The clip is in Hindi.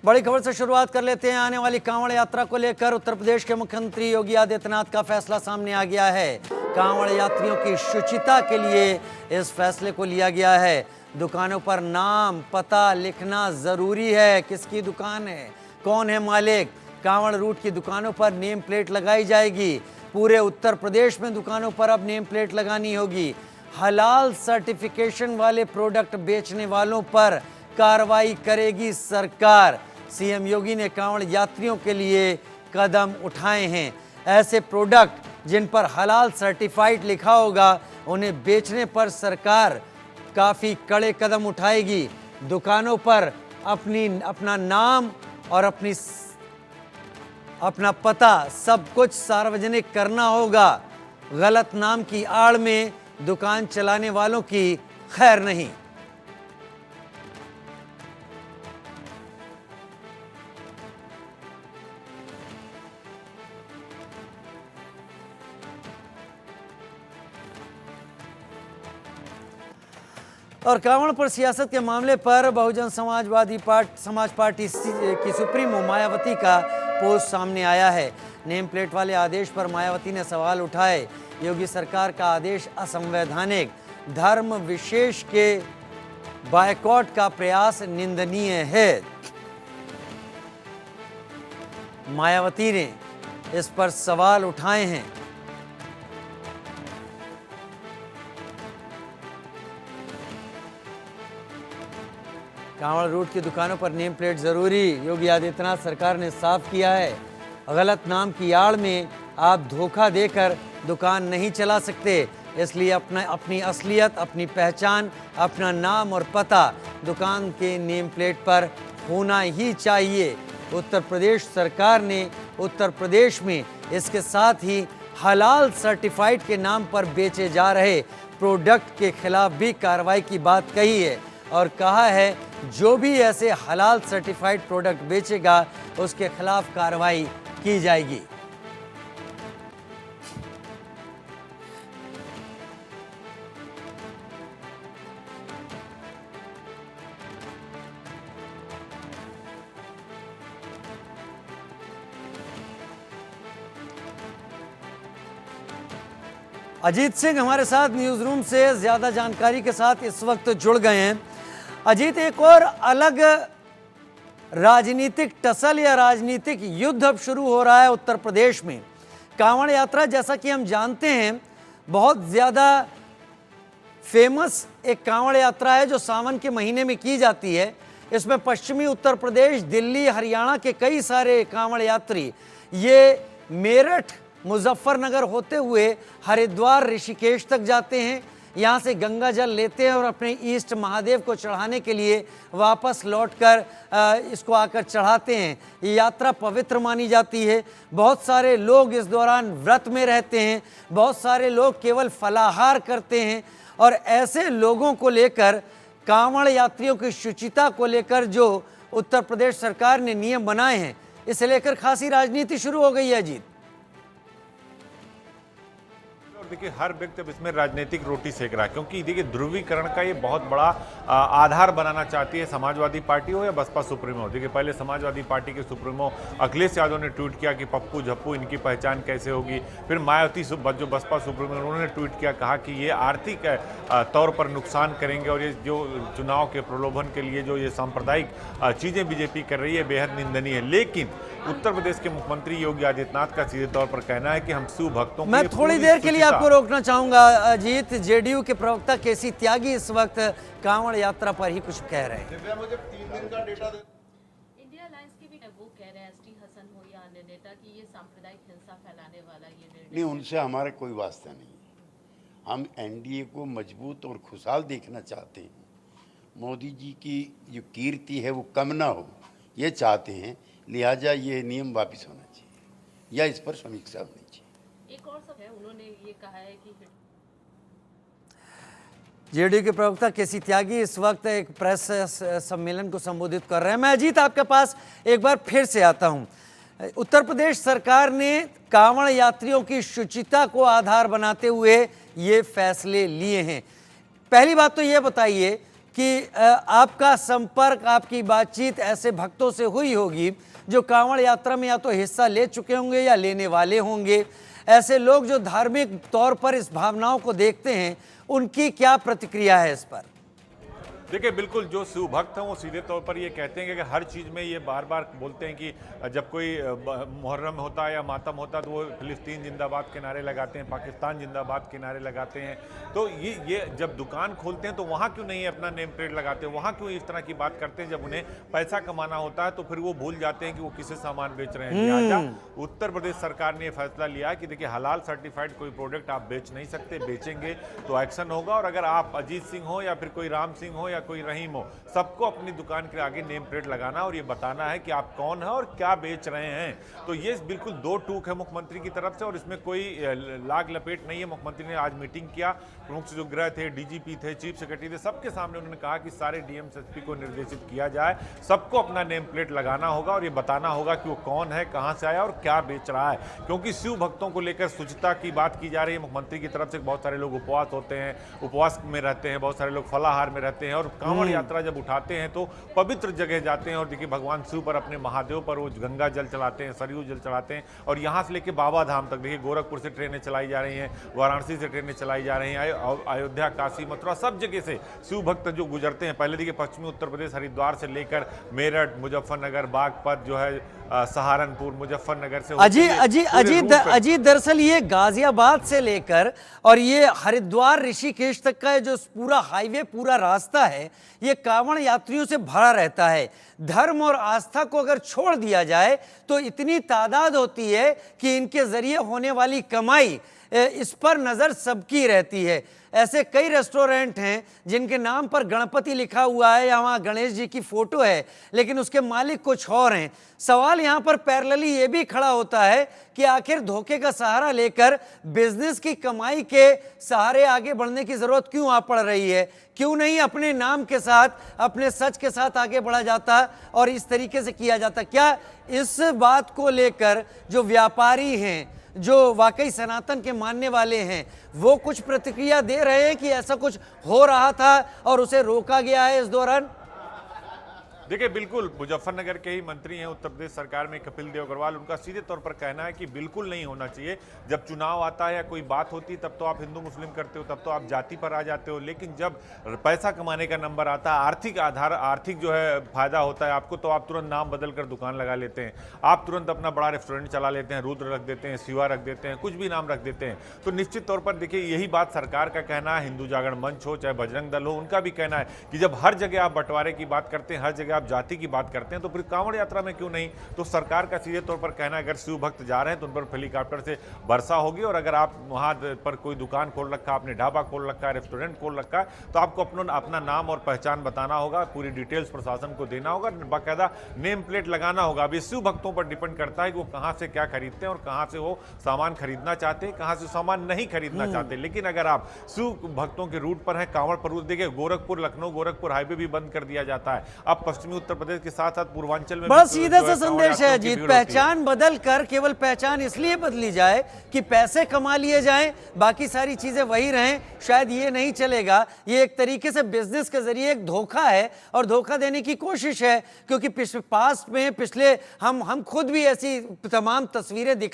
बड़ी खबर से शुरुआत कर लेते हैं। आने वाली कांवड़ यात्रा को लेकर उत्तर प्रदेश के मुख्यमंत्री योगी आदित्यनाथ का फैसला सामने आ गया है। कांवड़ यात्रियों की शुचिता के लिए इस फैसले को लिया गया है। दुकानों पर नाम पता लिखना जरूरी है। किसकी दुकान है, कौन है मालिक। कांवड़ रूट की दुकानों पर नेम प्लेट लगाई जाएगी। पूरे उत्तर प्रदेश में दुकानों पर अब नेम प्लेट लगानी होगी। हलाल सर्टिफिकेशन वाले प्रोडक्ट बेचने वालों पर कार्रवाई करेगी सरकार। सीएम योगी ने कांवड़ यात्रियों के लिए कदम उठाए हैं। ऐसे प्रोडक्ट जिन पर हलाल सर्टिफाइड लिखा होगा उन्हें बेचने पर सरकार काफ़ी कड़े कदम उठाएगी। दुकानों पर अपना नाम और अपना पता सब कुछ सार्वजनिक करना होगा। गलत नाम की आड़ में दुकान चलाने वालों की खैर नहीं। और कांवड़ पर सियासत के मामले पर बहुजन समाज पार्टी की सुप्रीमो मायावती का पोस्ट सामने आया है। नेम प्लेट वाले आदेश पर मायावती ने सवाल उठाए। योगी सरकार का आदेश असंवैधानिक, धर्म विशेष के बायकॉट का प्रयास निंदनीय है। मायावती ने इस पर सवाल उठाए हैं। कांवड़ रूट की दुकानों पर नेम प्लेट जरूरी। योगी आदित्यनाथ सरकार ने साफ किया है, गलत नाम की आड़ में आप धोखा देकर दुकान नहीं चला सकते। इसलिए अपनी असलियत, अपनी पहचान, अपना नाम और पता दुकान के नेम प्लेट पर होना ही चाहिए। उत्तर प्रदेश सरकार ने उत्तर प्रदेश में इसके साथ ही हलाल सर्टिफाइड के नाम पर बेचे जा रहे प्रोडक्ट के खिलाफ भी कार्रवाई की बात कही है और कहा है जो भी ऐसे हलाल सर्टिफाइड प्रोडक्ट बेचेगा उसके खिलाफ कार्रवाई की जाएगी। अजीत सिंह हमारे साथ न्यूज रूम से ज्यादा जानकारी के साथ इस वक्त जुड़ गए हैं। अजीत, एक और अलग राजनीतिक टसल या राजनीतिक युद्ध अब शुरू हो रहा है उत्तर प्रदेश में। कांवड़ यात्रा, जैसा कि हम जानते हैं, बहुत ज़्यादा फेमस एक कांवड़ यात्रा है जो सावन के महीने में की जाती है। इसमें पश्चिमी उत्तर प्रदेश, दिल्ली, हरियाणा के कई सारे कांवड़ यात्री ये मेरठ, मुजफ्फरनगर होते हुए हरिद्वार, ऋषिकेश तक जाते हैं। यहाँ से गंगा जल लेते हैं और अपने ईष्ट महादेव को चढ़ाने के लिए वापस लौटकर इसको आकर चढ़ाते हैं। ये यात्रा पवित्र मानी जाती है। बहुत सारे लोग इस दौरान व्रत में रहते हैं, बहुत सारे लोग केवल फलाहार करते हैं। और ऐसे लोगों को लेकर, कांवड़ यात्रियों की शुचिता को लेकर जो उत्तर प्रदेश सरकार ने नियम बनाए हैं, इसे लेकर खासी राजनीति शुरू हो गई है। अजीत, देखिए, हर व्यक्ति अब इसमें राजनीतिक रोटी सेक रहा है, क्योंकि देखिए ध्रुवीकरण का ये बहुत बड़ा आधार बनाना चाहती है समाजवादी पार्टी हो या बसपा सुप्रीमो। देखिए, पहले समाजवादी पार्टी के सुप्रीमो अखिलेश यादव ने ट्वीट किया कि पप्पू झप्पू इनकी पहचान कैसे होगी। फिर मायावती जो बसपा सुप्रीमो, उन्होंने ट्वीट किया, कहा कि ये आर्थिक तौर पर नुकसान करेंगे और ये जो चुनाव के प्रलोभन के लिए जो ये सांप्रदायिक चीज़ें बीजेपी कर रही है बेहद निंदनीय है। लेकिन उत्तर प्रदेश के मुख्यमंत्री योगी आदित्यनाथ का सीधे तौर पर कहना है कि हम शिव भक्तों मैं थोड़ी देर के लिए आपको रोकना चाहूंगा। अजीत, जेडीयू के प्रवक्ता केसी त्यागी इस वक्त कांवड़ यात्रा पर ही कुछ कह रहे हैं। मुझे 3 दिन का डेटा दे। इंडिया अलायंस के भी वो कह रहे हैं, एसटी हसन हो या अन्य नेता, कि ये सांप्रदायिक हिंसा फैलाने वाला ये निर्णय नहीं, उनसे हमारा कोई वास्ता नहीं। हम एनडीए को मजबूत और खुशहाल देखना चाहते हैं। मोदी जी की जो कीर्ति है वो कम ना हो, ये चाहते हैं। लिहाजा ये नियम वापस होना चाहिए या इस पर समीक्षा होनी चाहिए। एक और सब है, उन्होंने ये कहा है कि जेडीयू के प्रवक्ता केसी त्यागी इस वक्त एक प्रेस सम्मेलन को संबोधित कर रहे हैं। मैं अजीत आपके पास एक बार फिर से आता हूं। उत्तर प्रदेश सरकार ने कांवड़ यात्रियों की शुचिता को आधार बनाते हुए ये फैसले लिए हैं। पहली बात तो ये बताइए कि आपका संपर्क, आपकी बातचीत ऐसे भक्तों से हुई होगी जो कांवड़ यात्रा में या तो हिस्सा ले चुके होंगे या लेने वाले होंगे। ऐसे लोग जो धार्मिक तौर पर इस भावनाओं को देखते हैं, उनकी क्या प्रतिक्रिया है इस पर? देखिए, बिल्कुल जो शिव भक्त हैं वो सीधे तौर पर ये कहते हैं कि हर चीज़ में ये बार बार बोलते हैं कि जब कोई मुहर्रम होता है या मातम होता है तो वो फिलिस्तीन जिंदाबाद के नारे लगाते हैं, पाकिस्तान जिंदाबाद के नारे लगाते हैं। तो ये जब दुकान खोलते हैं तो वहाँ क्यों नहीं अपना नेम प्लेट लगाते हैं, वहाँ क्यों इस तरह की बात करते हैं? जब उन्हें पैसा कमाना होता है तो फिर वो भूल जाते हैं कि वो किसे सामान बेच रहे हैं। लिहाजा उत्तर प्रदेश सरकार ने फैसला लिया कि देखिए, हलाल सर्टिफाइड कोई प्रोडक्ट आप बेच नहीं सकते, बेचेंगे तो एक्शन होगा। और अगर आप अजीत सिंह हो या फिर कोई राम सिंह हो या कोई रहीम हो, सबको अपनी दुकान के आगे नेम प्लेट लगाना और ये बताना है कि आप कौन है और क्या बेच रहे हैं। तो ये बिल्कुल दो टूक है मुख्यमंत्री की तरफ से और इसमें कोई लाग लपेट नहीं है। मुख्यमंत्री ने आज मीटिंग किया, प्रमुख जो गृह थे, डीजीपी थे, चीफ सेक्रेटरी थे, सबके सामने उन्होंने कहा कि सारे डीएम एसपी को निर्देशित किया जाए, सबको अपना नेम प्लेट लगाना होगा और ये बताना होगा कि वो कौन है, कहां से आया और क्या बेच रहा है। क्योंकि शिव भक्तों को लेकर शुचिता की बात की जा रही है मुख्यमंत्री की तरफ से। बहुत सारे लोग उपवास होते हैं, उपवास में रहते हैं, बहुत सारे लोग फलाहार में रहते हैं और कांवड़ यात्रा जब उठाते हैं तो पवित्र जगह जाते हैं और देखिए, भगवान शिव पर, अपने महादेव पर वो गंगा जल चढ़ाते हैं, सरयू जल चढ़ाते हैं। और यहाँ से लेके बाबा धाम तक देखिए, गोरखपुर से ट्रेनें चलाई जा रही हैं, वाराणसी से ट्रेनें चलाई जा रही हैं, अयोध्या, काशी, मथुरा, सब जगह से शिव भक्त जो गुजरते हैं। पहले देखिए, पश्चिमी उत्तर प्रदेश हरिद्वार से लेकर मेरठ, मुजफ्फरनगर, बागपत जो है, सहारनपुर, मुजफ्फरनगर से अजीत दरअसल ये गाजियाबाद से लेकर और ये हरिद्वार, ऋषिकेश तक का जो पूरा हाईवे, पूरा रास्ता है, ये कांवड़ यात्रियों से भरा रहता है। धर्म और आस्था को अगर छोड़ दिया जाए तो इतनी तादाद होती है कि इनके जरिए होने वाली कमाई, इस पर नजर सबकी रहती है। ऐसे कई रेस्टोरेंट हैं जिनके नाम पर गणपति लिखा हुआ है या वहाँ गणेश जी की फोटो है, लेकिन उसके मालिक कुछ और हैं। सवाल यहाँ पर पैरेलली ये भी खड़ा होता है कि आखिर धोखे का सहारा लेकर बिजनेस की कमाई के सहारे आगे बढ़ने की जरूरत क्यों आ पड़ रही है? क्यों नहीं अपने नाम के साथ, अपने सच के साथ आगे बढ़ा जाता और इस तरीके से किया जाता? क्या इस बात को लेकर जो व्यापारी हैं, जो वाकई सनातन के मानने वाले हैं, वो कुछ प्रतिक्रिया दे रहे हैं कि ऐसा कुछ हो रहा था और उसे रोका गया है इस दौरान? देखिए, बिल्कुल मुजफ्फरनगर के ही मंत्री हैं उत्तर प्रदेश सरकार में, कपिल देव अग्रवाल, उनका सीधे तौर पर कहना है कि बिल्कुल नहीं होना चाहिए। जब चुनाव आता है या कोई बात होती है तब तो आप हिंदू मुस्लिम करते हो, तब तो आप जाति पर आ जाते हो, लेकिन जब पैसा कमाने का नंबर आता है, आर्थिक आधार, आर्थिक जो है फायदा होता है आपको, तो आप तुरंत नाम बदल कर दुकान लगा लेते हैं, आप तुरंत अपना बड़ा रेस्टोरेंट चला लेते हैं, रुद्र रख देते हैं, शिवा रख देते हैं, कुछ भी नाम रख देते हैं। तो निश्चित तौर पर देखिए, यही बात सरकार का कहना है, हिंदू जागरण मंच हो चाहे बजरंग दल हो, उनका भी कहना है कि जब हर जगह आप बंटवारे की बात करते हैं, हर जगह आप जाति की बात करते हैं, तो फिर कांवड़ यात्रा में क्यों नहीं? तो सरकार का सीधे तौर पर कहना है, अगर शिव भक्त जा रहे हैं तो उन पर हेलीकॉप्टर से वर्षा होगी और अगर आप वहां पर कोई दुकान खोल रखा, आपने ढाबा खोल रखा है, रेस्टोरेंट खोल रखा है, तो आपको अपना नाम और पहचान बताना होगा, पूरी डिटेल्स प्रशासन को देना होगा, बाकायदा नेम प्लेट लगाना होगा। अब ये शिव भक्तों पर डिपेंड करता है कि वो कहां से क्या खरीदते हैं और कहां से वो सामान खरीदना चाहते हैं, कहां से सामान नहीं खरीदना चाहते। लेकिन अगर आप शिव भक्तों के रूट पर हैं, कांवड़ पर, देखिए गोरखपुर, लखनऊ, गोरखपुर हाईवे भी बंद कर दिया जाता है। अब पश्चिमी उत्तर प्रदेश के साथ साथ पूर्वांचल में बड़ा सीधा सा संदेश है अजीत, पहचान बदल कर, केवल पहचान इसलिए बदली जाए कि पैसे कमा लिए जाएं, बाकी सारी चीजें वही रहें, शायद ये नहीं चलेगा। ये एक तरीके से बिजनेस के जरिए एक धोखा है और धोखा देने की कोशिश है, क्योंकि पास्ट में पिछले हम खुद भी ऐसी तमाम तस्वीरें दिखा